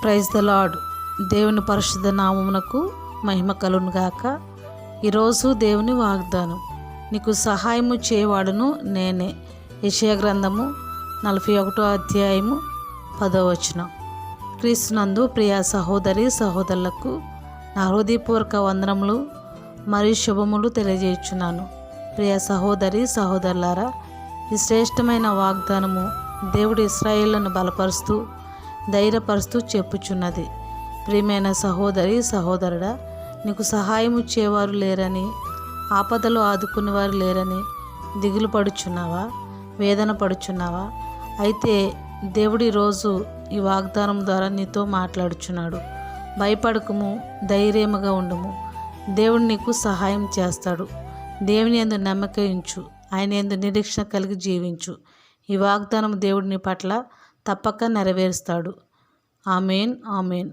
Praise the lord. దేవుని పరిశుద్ధ నామమునకు మహిమ కలుగును గాక. ఈరోజు దేవుని వాగ్దానం, నీకు సహాయము చేయవాడును నేనే. యెషయా గ్రంథము 41వ అధ్యాయము 10వ వచనం. క్రీస్తునందు ప్రియ సహోదరి సహోదరులకు నా హృదయపూర్వక వందనములు మరియు శుభములు తెలియజేయుచున్నాను. ప్రియ సహోదరి సహోదరులారా, ఈ శ్రేష్టమైన వాగ్దానము దేవుడు ఇశ్రాయేలును బలపరుస్తూ ధైర్యపరుస్తూ చెప్పుచున్నది. ప్రియమైన సహోదరి సహోదరుడా, నీకు సహాయము చేవారు లేరని, ఆపదలు ఆదుకునేవారు లేరని దిగులు పడుచున్నావా, వేదన పడుచున్నావా? అయితే దేవుడి రోజు ఈ వాగ్దానం ద్వారా నీతో మాట్లాడుచున్నాడు. భయపడకము, ధైర్యముగా ఉండుము. దేవుడు నీకు సహాయం చేస్తాడు. దేవుని యందు నమ్మకం ఉంచు, ఆయన యందు నిరీక్షణ కలిగి జీవించు. ఈ వాగ్దానం దేవుడి నీ పట్ల తప్పక నెరవేరుస్తాడు. ఆమేన్, ఆమేన్.